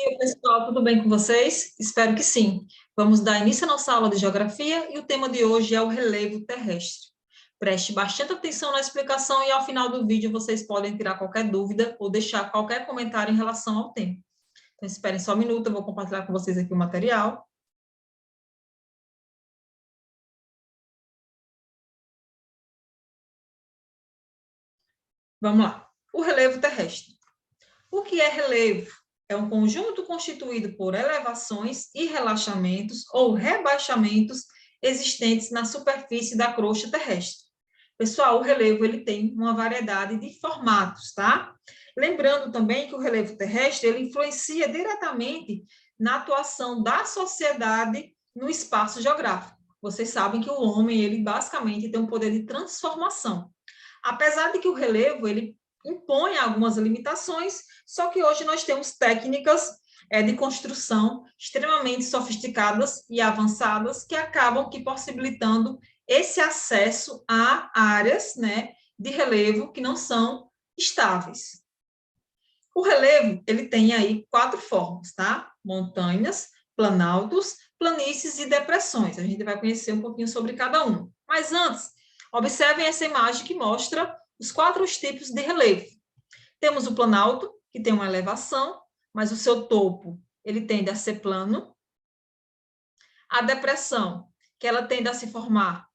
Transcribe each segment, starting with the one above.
dia, pessoal. Tudo bem com vocês? Espero que sim. Vamos dar início à nossa aula de geografia e o tema de hoje é o relevo terrestre. Preste bastante atenção na explicação e ao final do vídeo vocês podem tirar qualquer dúvida ou deixar qualquer comentário em relação ao tema. Então, esperem só um minuto, eu vou compartilhar com vocês aqui o material. Vamos lá. O relevo terrestre. O que é relevo? É um conjunto constituído por elevações e relaxamentos ou rebaixamentos existentes na superfície da crosta terrestre. Pessoal, o relevo ele tem uma variedade de formatos, tá? Lembrando também que o relevo terrestre ele influencia diretamente na atuação da sociedade no espaço geográfico. Vocês sabem que o homem ele basicamente tem um poder de transformação. Apesar de que o relevo ele impõe algumas limitações, só que hoje nós temos técnicas de construção extremamente sofisticadas e avançadas que acabam possibilitando esse acesso a áreas, né, de relevo que não são estáveis. O relevo, ele tem aí 4 formas, tá? Montanhas, planaltos, planícies e depressões. A gente vai conhecer um pouquinho sobre cada um. Mas antes, observem essa imagem que mostra os 4 tipos de relevo. Temos o planalto, que tem uma elevação, mas o seu topo, ele tende a ser plano. A depressão, que ela tende a se formar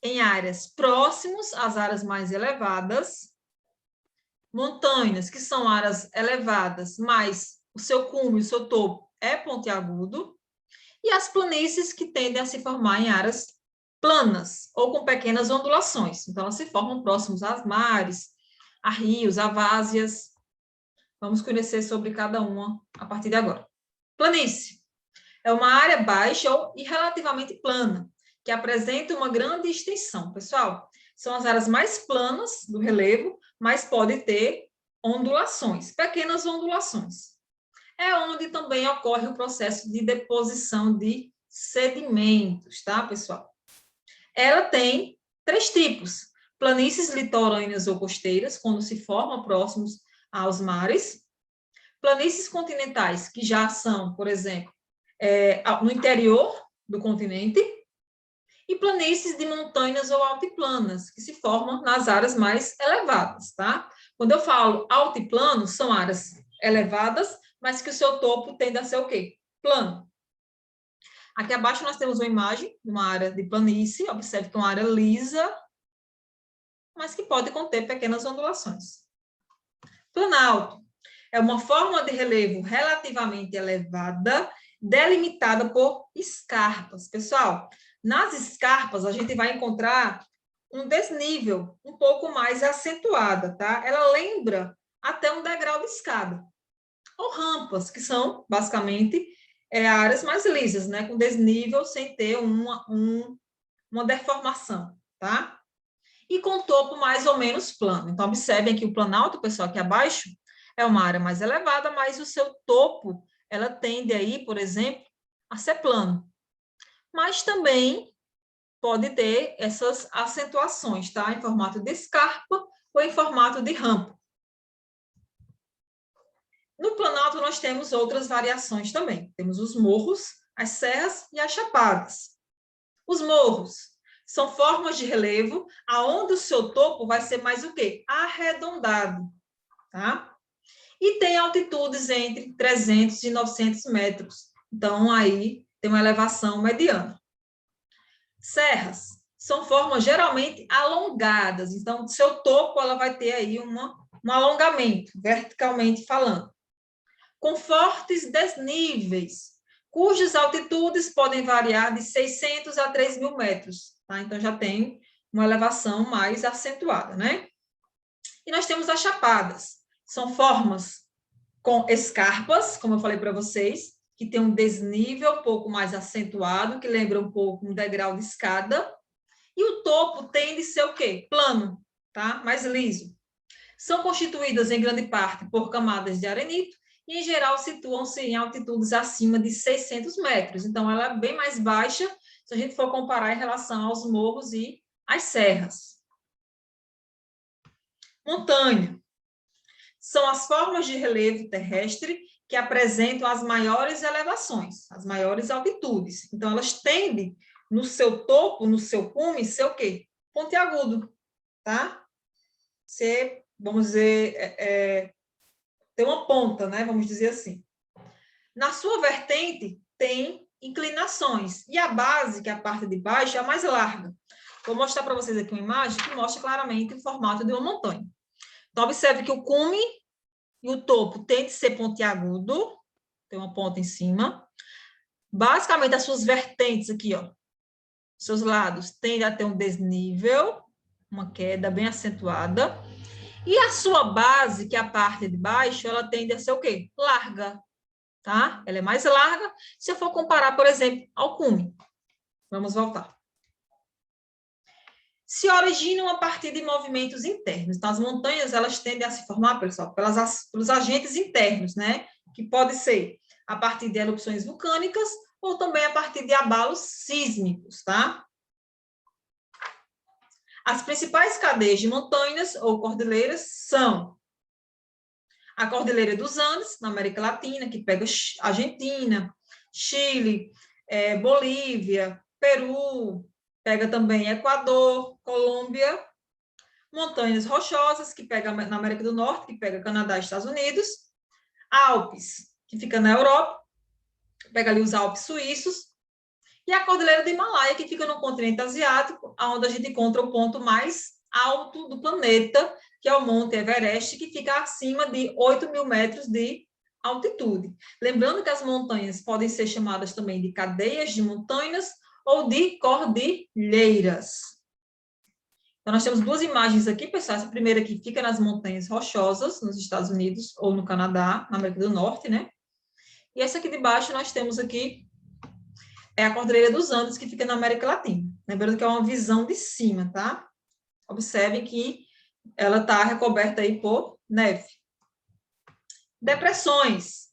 em áreas próximas às áreas mais elevadas. Montanhas, que são áreas elevadas, mas o seu cume, o seu topo é pontiagudo. E as planícies, que tendem a se formar em áreas planas ou com pequenas ondulações. Então, elas se formam próximos aos mares, a rios, a várzeas. Vamos conhecer sobre cada uma a partir de agora. Planície é uma área baixa e relativamente plana, que apresenta uma grande extensão. Pessoal, são as áreas mais planas do relevo, mas pode ter ondulações, pequenas ondulações. É onde também ocorre o processo de deposição de sedimentos, tá, pessoal? Ela tem 3 tipos: planícies litorâneas ou costeiras, quando se formam próximos aos mares; planícies continentais, que já são, por exemplo, no interior do continente; e planícies de montanhas ou altiplanas, que se formam nas áreas mais elevadas, tá? Quando eu falo altiplano, são áreas elevadas, mas que o seu topo tende a ser o quê? Plano. Aqui abaixo nós temos uma imagem de uma área de planície. Observe que é uma área lisa, mas que pode conter pequenas ondulações. Planalto é uma forma de relevo relativamente elevada, delimitada por escarpas. Pessoal, nas escarpas a gente vai encontrar um desnível um pouco mais acentuada, tá? Ela lembra até um degrau de escada. Ou rampas, que são, basicamente, áreas mais lisas, né? Com desnível, sem ter uma deformação, tá? E com topo mais ou menos plano. Então, observem aqui o planalto, pessoal, aqui abaixo, é uma área mais elevada, mas o seu topo, ela tende aí, por exemplo, a ser plano. Mas também pode ter essas acentuações, tá? Em formato de escarpa ou em formato de rampa. No planalto, nós temos outras variações também. Temos os morros, as serras e as chapadas. Os morros são formas de relevo aonde o seu topo vai ser mais o quê? Arredondado, tá? E tem altitudes entre 300 e 900 metros. Então, aí tem uma elevação mediana. Serras são formas geralmente alongadas. Então, seu topo ela vai ter aí um alongamento, verticalmente falando, com fortes desníveis, cujas altitudes podem variar de 600 a 3.000 metros. Tá? Então, já tem uma elevação mais acentuada, né? E nós temos as chapadas. São formas com escarpas, como eu falei para vocês, que tem um desnível um pouco mais acentuado, que lembra um pouco um degrau de escada, e o topo tende a ser o quê? Plano, tá? Mais liso. São constituídas em grande parte por camadas de arenito, e, em geral, situam-se em altitudes acima de 600 metros. Então, ela é bem mais baixa, se a gente for comparar em relação aos morros e às serras. Montanha. São as formas de relevo terrestre que apresentam as maiores elevações, as maiores altitudes. Então, elas tendem, no seu topo, no seu cume, ser o quê? Pontiagudo, tá? Ser, vamos dizer, tem uma ponta, né? Vamos dizer assim. Na sua vertente, tem inclinações. E a base, que é a parte de baixo, é a mais larga. Vou mostrar para vocês aqui uma imagem que mostra claramente o formato de uma montanha. Então, observe que o cume e o topo tem de ser pontiagudo, tem uma ponta em cima. Basicamente, as suas vertentes aqui, ó, seus lados, tendem a ter um desnível, uma queda bem acentuada. E a sua base, que é a parte de baixo, ela tende a ser o quê? Larga, tá? Ela é mais larga, se eu for comparar, por exemplo, ao cume. Vamos voltar. Se originam a partir de movimentos internos. Então, as montanhas, elas tendem a se formar, pessoal, pelos agentes internos, né? Que pode ser a partir de erupções vulcânicas ou também a partir de abalos sísmicos, tá? As principais cadeias de montanhas ou cordilheiras são a Cordilheira dos Andes, na América Latina, que pega Argentina, Chile, Bolívia, Peru, pega também Equador, Colômbia, montanhas rochosas, que pega na América do Norte, que pega Canadá e Estados Unidos, Alpes, que fica na Europa, pega ali os Alpes suíços, e a Cordilheira do Himalaia, que fica no continente asiático, onde a gente encontra o ponto mais alto do planeta, que é o Monte Everest, que fica acima de 8.000 metros de altitude. Lembrando que as montanhas podem ser chamadas também de cadeias de montanhas ou de cordilheiras. Então, nós temos duas imagens aqui, pessoal. Essa primeira aqui fica nas montanhas rochosas, nos Estados Unidos ou no Canadá, na América do Norte, né? E essa aqui de baixo nós temos aqui a Cordilheira dos Andes, que fica na América Latina. Lembrando que é uma visão de cima, tá? Observem que ela está recoberta aí por neve. Depressões.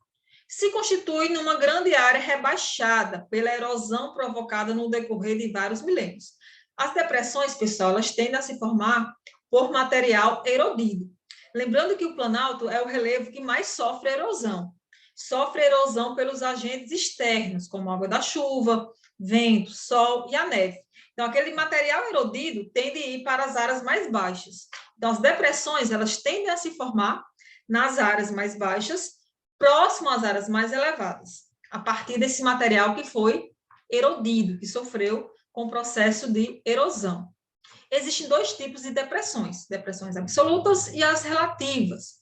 Se constitui numa grande área rebaixada pela erosão provocada no decorrer de vários milênios. As depressões, pessoal, elas tendem a se formar por material erodido. Lembrando que o Planalto é o relevo que mais sofre erosão. Sofre erosão pelos agentes externos, como a água da chuva, vento, sol e a neve. Então, aquele material erodido tende a ir para as áreas mais baixas. Então, as depressões, elas tendem a se formar nas áreas mais baixas, próximo às áreas mais elevadas, a partir desse material que foi erodido, que sofreu com o processo de erosão. Existem dois tipos de depressões absolutas e as relativas.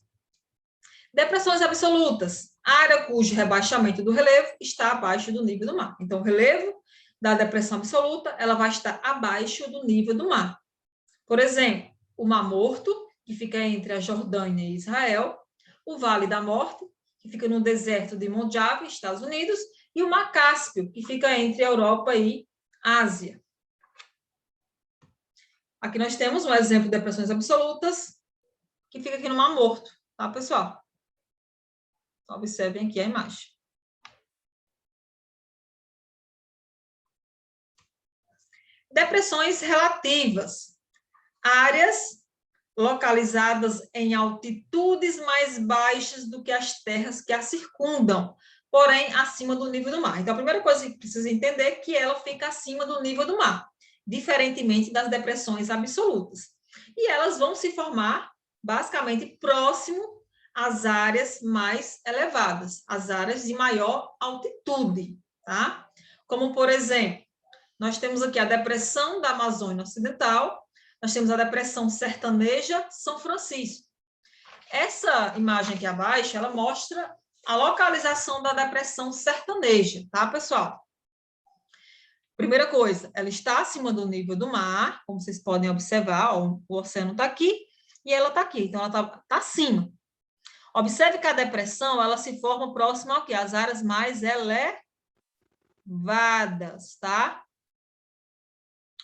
Depressões absolutas, área cujo rebaixamento do relevo está abaixo do nível do mar. Então, o relevo da depressão absoluta, ela vai estar abaixo do nível do mar. Por exemplo, o Mar Morto, que fica entre a Jordânia e Israel, o Vale da Morte, que fica no deserto de Mojave, Estados Unidos, e o Mar Cáspio, que fica entre a Europa e a Ásia. Aqui nós temos um exemplo de depressões absolutas, que fica aqui no Mar Morto, tá, pessoal? Observem aqui a imagem. Depressões relativas. Áreas localizadas em altitudes mais baixas do que as terras que a circundam, porém acima do nível do mar. Então, a primeira coisa que precisa entender é que ela fica acima do nível do mar, diferentemente das depressões absolutas. E elas vão se formar, basicamente, próximo às áreas mais elevadas, as áreas de maior altitude, tá? Como, por exemplo, nós temos aqui a depressão da Amazônia Ocidental, nós temos a depressão sertaneja São Francisco. Essa imagem aqui abaixo, ela mostra a localização da depressão sertaneja, tá, pessoal? Primeira coisa, ela está acima do nível do mar, como vocês podem observar, ó, o oceano está aqui e ela está aqui, então ela está acima. Observe que a depressão, ela se forma próximo ao quê? Às áreas mais elevadas, tá?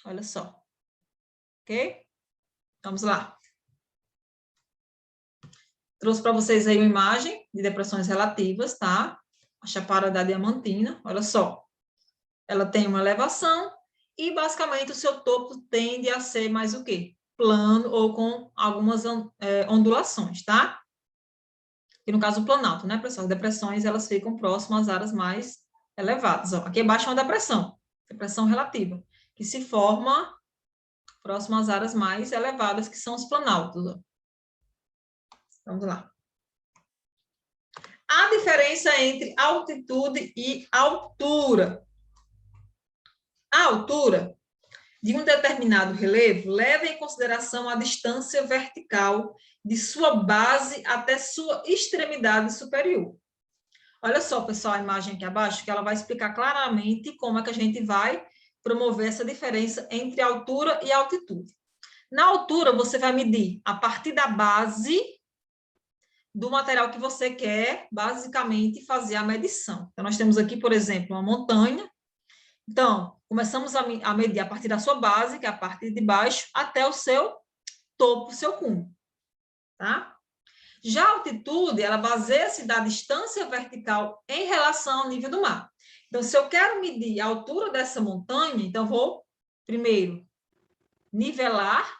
Olha só. Ok? Vamos lá. Trouxe para vocês aí uma imagem de depressões relativas, tá? A Chapada da Diamantina, olha só. Ela tem uma elevação e, basicamente, o seu topo tende a ser mais o quê? Plano ou com algumas ondulações, tá? que no caso o planalto, né, pessoal? As depressões, elas ficam próximas às áreas mais elevadas. Ó, aqui embaixo é uma depressão relativa, que se forma próximo às áreas mais elevadas, que são os planaltos. Ó. Vamos lá. A diferença entre altitude e altura. A altura de um determinado relevo leva em consideração a distância vertical de sua base até sua extremidade superior. Olha só, pessoal, a imagem aqui abaixo, que ela vai explicar claramente como é que a gente vai promover essa diferença entre altura e altitude. Na altura, você vai medir a partir da base do material que você quer, basicamente, fazer a medição. Então, nós temos aqui, por exemplo, uma montanha. Então, começamos a medir a partir da sua base, que é a parte de baixo, até o seu topo, o seu cume. Tá? Já a altitude, ela baseia-se da distância vertical em relação ao nível do mar. Então, se eu quero medir a altura dessa montanha, então vou, primeiro, nivelar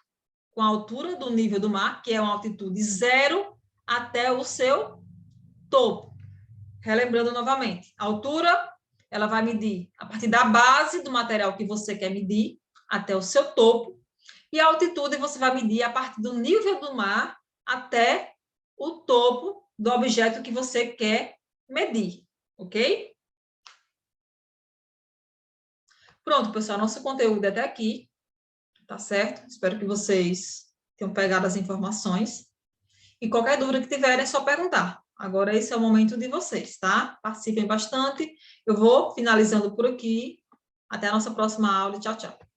com a altura do nível do mar, que é uma altitude 0 até o seu topo. Relembrando novamente, a altura, ela vai medir a partir da base do material que você quer medir até o seu topo, e a altitude você vai medir a partir do nível do mar até o topo do objeto que você quer medir, ok? Pronto, pessoal, nosso conteúdo é até aqui, tá certo? Espero que vocês tenham pegado as informações. E qualquer dúvida que tiverem, é só perguntar. Agora, esse é o momento de vocês, tá? Participem bastante. Eu vou finalizando por aqui. Até a nossa próxima aula. Tchau, tchau.